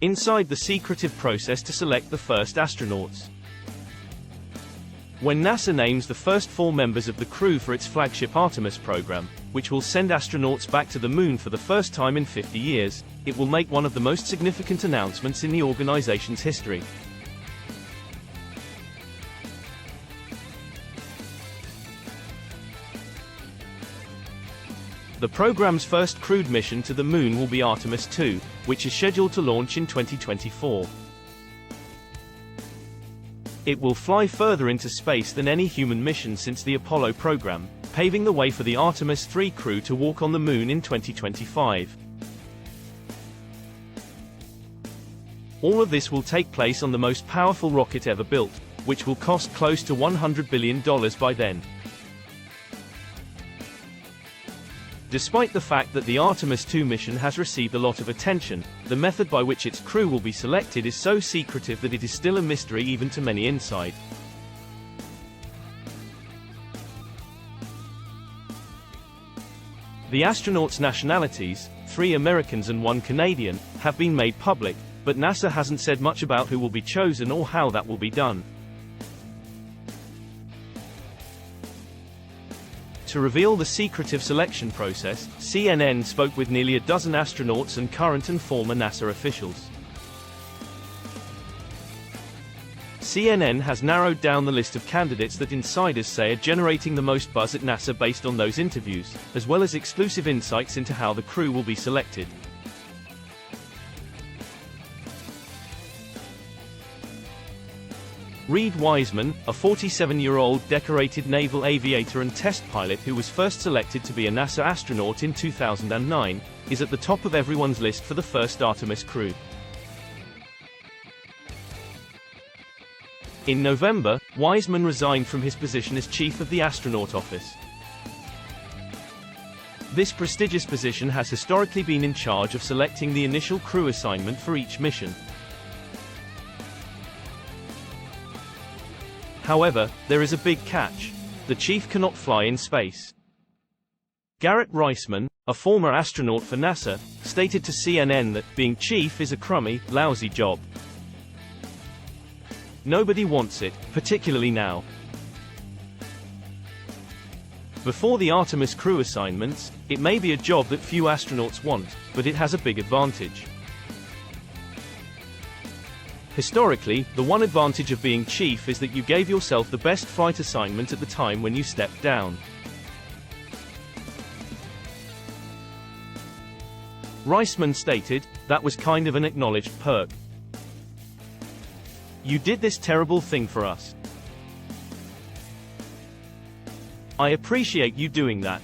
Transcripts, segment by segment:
inside the secretive process to select the first astronauts. When NASA names the first 4 members of the crew for its flagship Artemis program, which will send astronauts back to the Moon for the first time in 50 years, it will make one of the most significant announcements in the organization's history. The program's first crewed mission to the Moon will be Artemis II, which is scheduled to launch in 2024. It will fly further into space than any human mission since the Apollo program, paving the way for the Artemis III crew to walk on the Moon in 2025. All of this will take place on the most powerful rocket ever built, which will cost close to $100 billion by then. Despite the fact that the Artemis II mission has received a lot of attention, the method by which its crew will be selected is so secretive that it is still a mystery even to many inside. The astronauts' nationalities, 3 Americans and 1 Canadian, have been made public, but NASA hasn't said much about who will be chosen or how that will be done. To reveal the secretive selection process, CNN spoke with nearly a dozen astronauts and current and former NASA officials. CNN has narrowed down the list of candidates that insiders say are generating the most buzz at NASA based on those interviews, as well as exclusive insights into how the crew will be selected. Reed Wiseman, a 47-year-old decorated naval aviator and test pilot who was first selected to be a NASA astronaut in 2009, is at the top of everyone's list for the first Artemis crew. In November, Wiseman resigned from his position as chief of the astronaut office. This prestigious position has historically been in charge of selecting the initial crew assignment for each mission. However, there is a big catch. The chief cannot fly in space. Garrett Reisman, a former astronaut for NASA, stated to CNN that being chief is a crummy, lousy job. Nobody wants it, particularly now. Before the Artemis crew assignments, it may be a job that few astronauts want, but it has a big advantage. Historically, the one advantage of being chief is that you gave yourself the best flight assignment at the time when you stepped down. Reisman stated, "That was kind of an acknowledged perk. You did this terrible thing for us. I appreciate you doing that.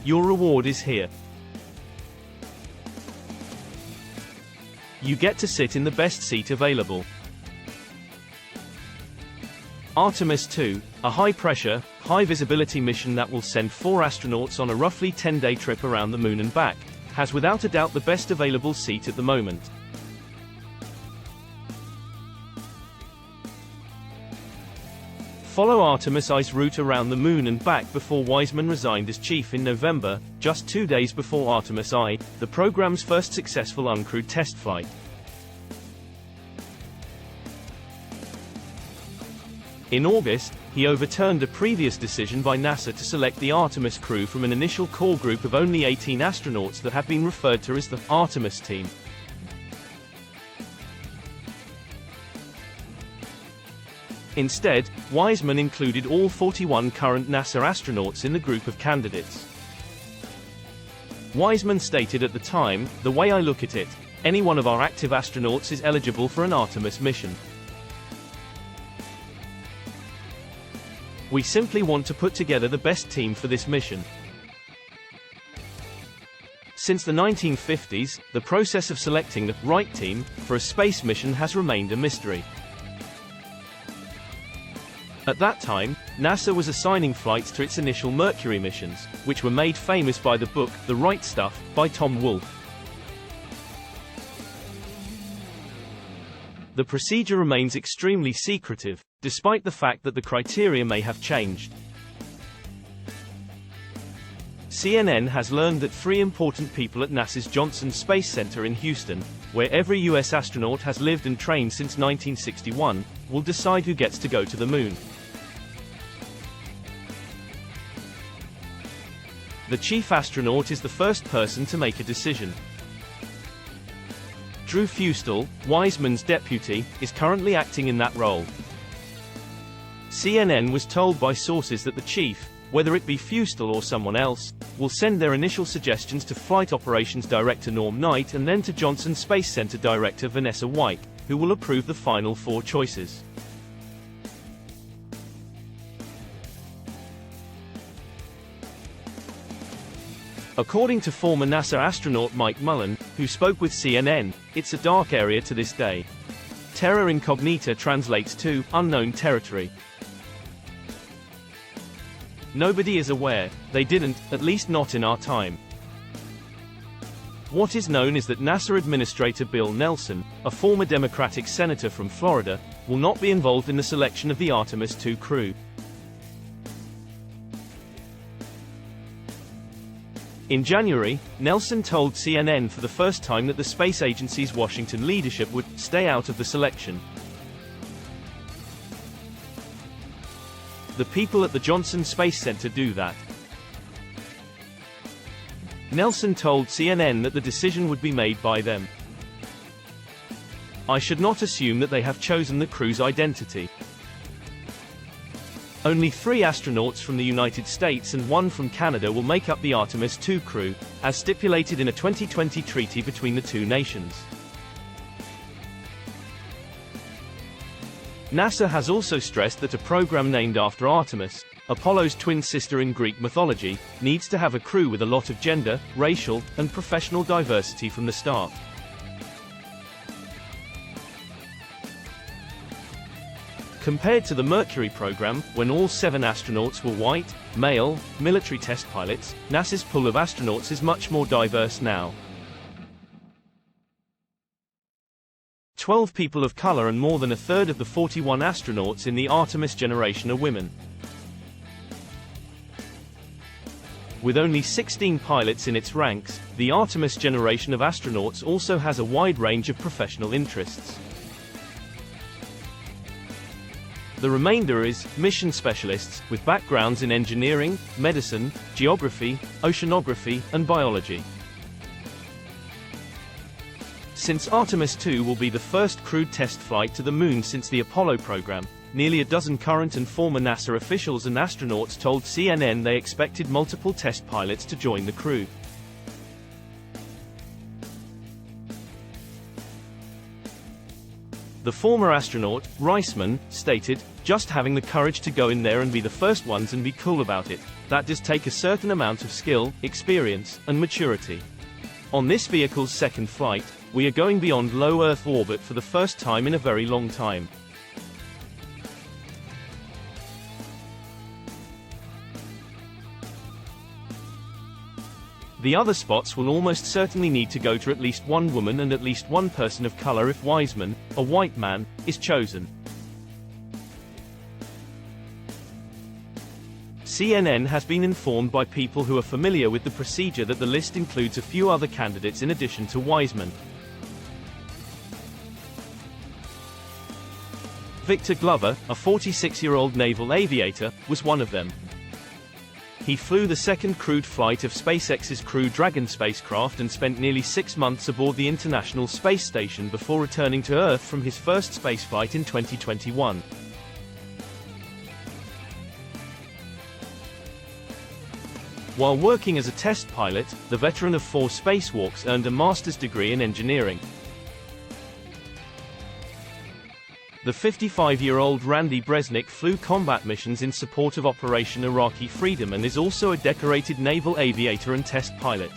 Your reward is here. You get to sit in the best seat available." Artemis II, a high-pressure, high-visibility mission that will send 4 astronauts on a roughly 10-day trip around the Moon and back, has without a doubt the best available seat at the moment. Follow Artemis I's route around the Moon and back before Wiseman resigned as chief in November, just 2 days before Artemis I, the program's first successful uncrewed test flight. In August, he overturned a previous decision by NASA to select the Artemis crew from an initial core group of only 18 astronauts that had been referred to as the Artemis team. Instead, Wiseman included all 41 current NASA astronauts in the group of candidates. Wiseman stated at the time, "The way I look at it, any one of our active astronauts is eligible for an Artemis mission. We simply want to put together the best team for this mission." Since the 1950s, the process of selecting the right team for a space mission has remained a mystery. At that time, NASA was assigning flights to its initial Mercury missions, which were made famous by the book, The Right Stuff, by Tom Wolfe. The procedure remains extremely secretive, despite the fact that the criteria may have changed. CNN has learned that 3 important people at NASA's Johnson Space Center in Houston, where every U.S. astronaut has lived and trained since 1961, will decide who gets to go to the moon. The chief astronaut is the first person to make a decision. Drew Fustel, Wiseman's deputy, is currently acting in that role. CNN was told by sources that the chief, whether it be Fustel or someone else, will send their initial suggestions to Flight Operations Director Norm Knight and then to Johnson Space Center Director Vanessa White, who will approve the final 4 choices. According to former NASA astronaut Mike Mullen, who spoke with CNN, it's a dark area to this day. Terra incognita translates to unknown territory. Nobody is aware. They didn't, at least not in our time. What is known is that NASA Administrator Bill Nelson, a former Democratic senator from Florida, will not be involved in the selection of the Artemis II crew. In January, Nelson told CNN for the first time that the space agency's Washington leadership would stay out of the selection. The people at the Johnson Space Center do that. Nelson told CNN that the decision would be made by them. I should not assume that they have chosen the crew's identity. Only 3 astronauts from the United States and 1 from Canada will make up the Artemis II crew, as stipulated in a 2020 treaty between the 2 nations. NASA has also stressed that a program named after Artemis, Apollo's twin sister in Greek mythology, needs to have a crew with a lot of gender, racial, and professional diversity from the start. Compared to the Mercury program, when all 7 astronauts were white, male, military test pilots, NASA's pool of astronauts is much more diverse now. 12 people of color and more than a third of the 41 astronauts in the Artemis generation are women. With only 16 pilots in its ranks, the Artemis generation of astronauts also has a wide range of professional interests. The remainder is mission specialists, with backgrounds in engineering, medicine, geography, oceanography, and biology. Since Artemis II will be the first crewed test flight to the moon since the Apollo program, nearly a dozen current and former NASA officials and astronauts told CNN they expected multiple test pilots to join the crew. The former astronaut, Reisman, stated, "Just having the courage to go in there and be the first ones and be cool about it, that does take a certain amount of skill, experience, and maturity. On this vehicle's second flight, we are going beyond low Earth orbit for the first time in a very long time." The other spots will almost certainly need to go to at least 1 woman and at least 1 person of color if Wiseman, a white man, is chosen. CNN has been informed by people who are familiar with the procedure that the list includes a few other candidates in addition to Wiseman. Victor Glover, a 46-year-old naval aviator, was one of them. He flew the second crewed flight of SpaceX's Crew Dragon spacecraft and spent nearly 6 months aboard the International Space Station before returning to Earth from his first spaceflight in 2021. While working as a test pilot, the veteran of 4 spacewalks earned a master's degree in engineering. The 55-year-old Randy Bresnik flew combat missions in support of Operation Iraqi Freedom and is also a decorated naval aviator and test pilot.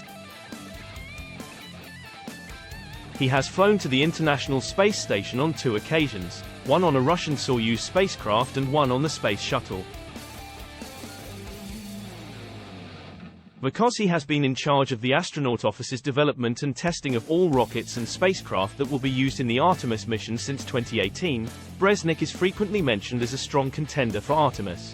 He has flown to the International Space Station on 2 occasions, one on a Russian Soyuz spacecraft and one on the Space Shuttle. Because he has been in charge of the astronaut office's development and testing of all rockets and spacecraft that will be used in the Artemis mission since 2018, Bresnik is frequently mentioned as a strong contender for Artemis.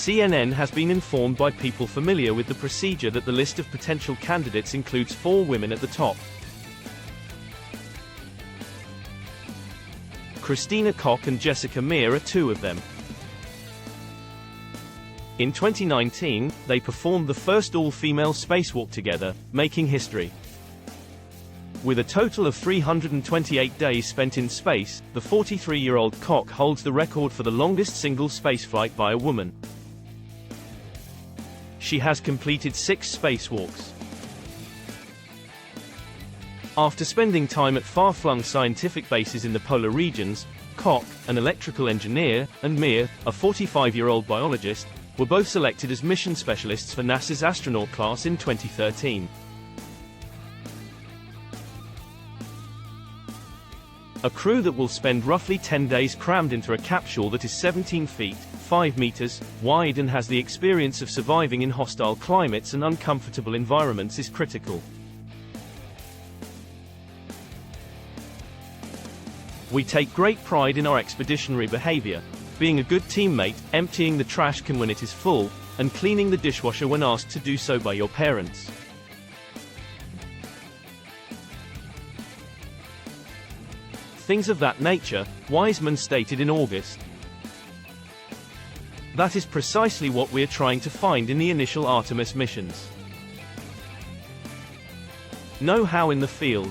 CNN has been informed by people familiar with the procedure that the list of potential candidates includes 4 women at the top. Christina Koch and Jessica Meir are 2 of them. In 2019, they performed the first all-female spacewalk together, making history. With a total of 328 days spent in space, the 43-year-old Koch holds the record for the longest single spaceflight by a woman. She has completed 6 spacewalks. After spending time at far-flung scientific bases in the polar regions, Koch, an electrical engineer, and Meir, a 45-year-old biologist, were both selected as mission specialists for NASA's astronaut class in 2013. A crew that will spend roughly 10 days crammed into a capsule that is 17 feet, 5 meters, wide and has the experience of surviving in hostile climates and uncomfortable environments is critical. We take great pride in our expeditionary behavior, being a good teammate, emptying the trash can when it is full, and cleaning the dishwasher when asked to do so by your parents. Things of that nature, Wiseman stated in August. That is precisely what we're trying to find in the initial Artemis missions. Know-how in the field.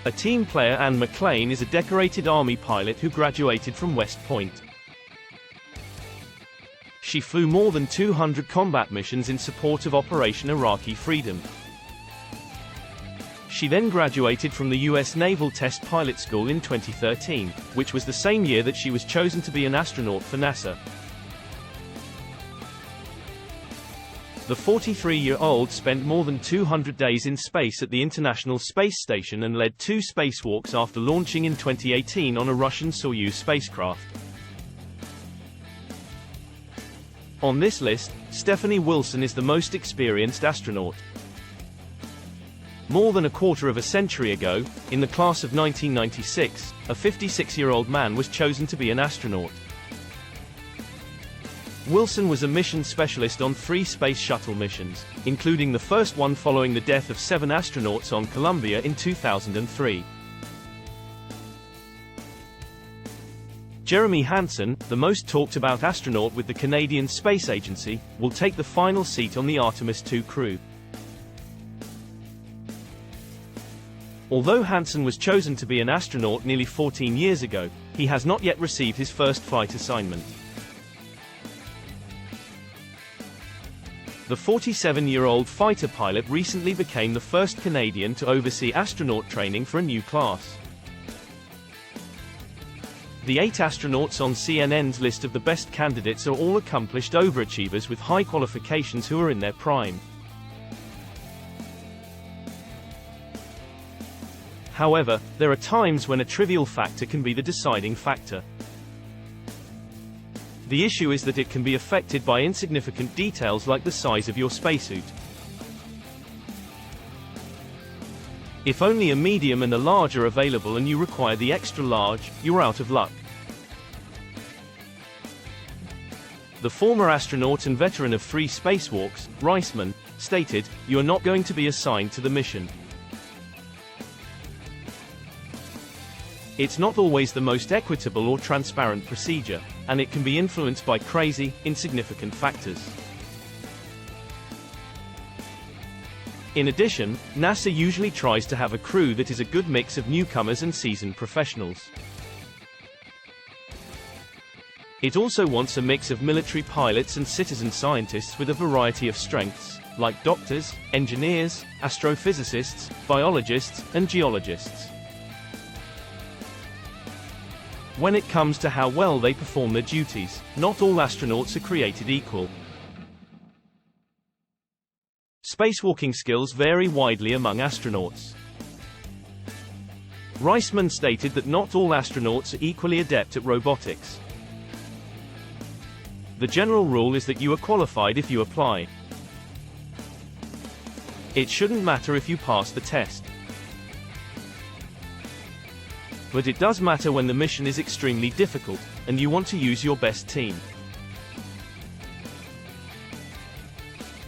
A team player, Anne McLean, is a decorated Army pilot who graduated from West Point. She flew more than 200 combat missions in support of Operation Iraqi Freedom. She then graduated from the U.S. Naval Test Pilot School in 2013, which was the same year that she was chosen to be an astronaut for NASA. The 43-year-old spent more than 200 days in space at the International Space Station and led 2 spacewalks after launching in 2018 on a Russian Soyuz spacecraft. On this list, Stephanie Wilson is the most experienced astronaut. More than a quarter of a century ago, in the class of 1996, a 56-year-old man was chosen to be an astronaut. Wilson was a mission specialist on 3 space shuttle missions, including the first one following the death of 7 astronauts on Columbia in 2003. Jeremy Hansen, the most talked about astronaut with the Canadian Space Agency, will take the final seat on the Artemis II crew. Although Hansen was chosen to be an astronaut nearly 14 years ago, he has not yet received his first flight assignment. The 47-year-old fighter pilot recently became the first Canadian to oversee astronaut training for a new class. The 8 astronauts on CNN's list of the best candidates are all accomplished overachievers with high qualifications who are in their prime. However, there are times when a trivial factor can be the deciding factor. The issue is that it can be affected by insignificant details like the size of your spacesuit. If only a medium and a large are available and you require the extra large, you're out of luck. The former astronaut and veteran of 3 spacewalks, Reisman, stated, "You are not going to be assigned to the mission. It's not always the most equitable or transparent procedure, and it can be influenced by crazy, insignificant factors." In addition, NASA usually tries to have a crew that is a good mix of newcomers and seasoned professionals. It also wants a mix of military pilots and citizen scientists with a variety of strengths, like doctors, engineers, astrophysicists, biologists, and geologists. When it comes to how well they perform their duties, not all astronauts are created equal. Spacewalking skills vary widely among astronauts. Reisman stated that not all astronauts are equally adept at robotics. The general rule is that you are qualified if you apply. It shouldn't matter if you pass the test. But it does matter when the mission is extremely difficult, and you want to use your best team.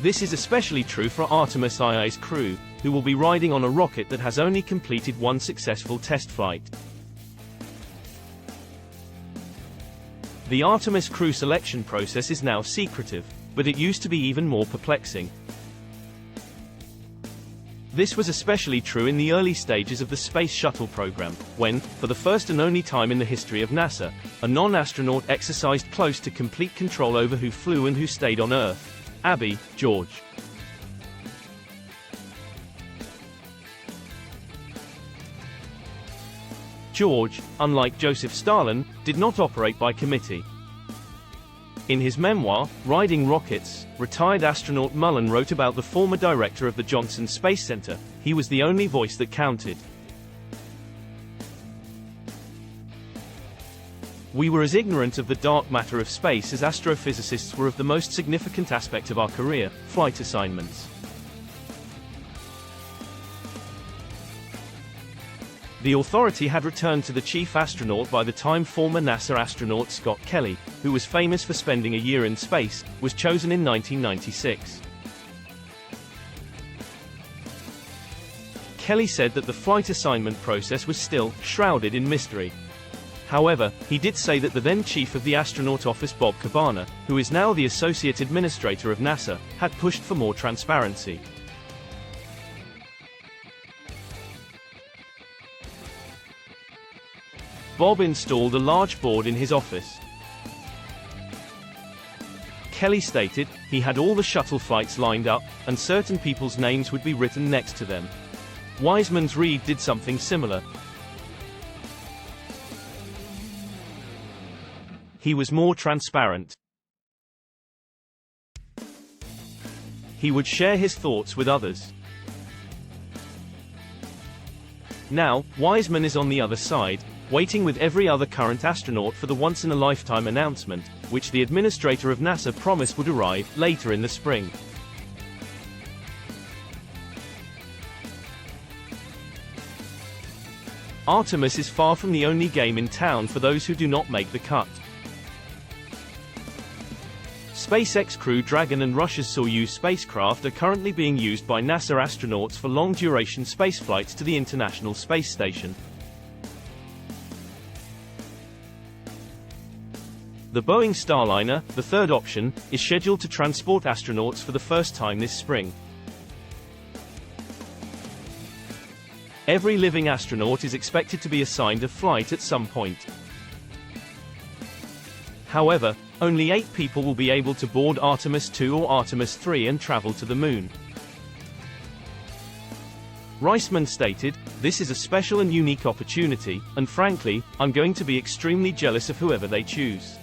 This is especially true for Artemis II's crew, who will be riding on a rocket that has only completed one successful test flight. The Artemis crew selection process is now secretive, but it used to be even more perplexing. This was especially true in the early stages of the Space Shuttle program, when, for the first and only time in the history of NASA, a non-astronaut exercised close to complete control over who flew and who stayed on Earth. Abby, George. George, unlike Joseph Stalin, did not operate by committee. In his memoir, Riding Rockets, retired astronaut Mullen wrote about the former director of the Johnson Space Center. He was the only voice that counted. We were as ignorant of the dark matter of space as astrophysicists were of the most significant aspect of our career, flight assignments. The authority had returned to the chief astronaut by the time former NASA astronaut Scott Kelly, who was famous for spending a year in space, was chosen in 1996. Kelly said that the flight assignment process was still shrouded in mystery. However, he did say that the then chief of the astronaut office, Bob Cabana, who is now the associate administrator of NASA, had pushed for more transparency. Bob installed a large board in his office. Kelly stated, he had all the shuttle flights lined up, and certain people's names would be written next to them. Wiseman's Reed did something similar. He was more transparent. He would share his thoughts with others. Now, Wiseman is on the other side, waiting with every other current astronaut for the once-in-a-lifetime announcement, which the administrator of NASA promised would arrive later in the spring. Artemis is far from the only game in town for those who do not make the cut. SpaceX Crew Dragon and Russia's Soyuz spacecraft are currently being used by NASA astronauts for long-duration spaceflights to the International Space Station. The Boeing Starliner, the third option, is scheduled to transport astronauts for the first time this spring. Every living astronaut is expected to be assigned a flight at some point. However, only 8 people will be able to board Artemis II or Artemis III and travel to the Moon. Reisman stated, "This is a special and unique opportunity, and frankly, I'm going to be extremely jealous of whoever they choose."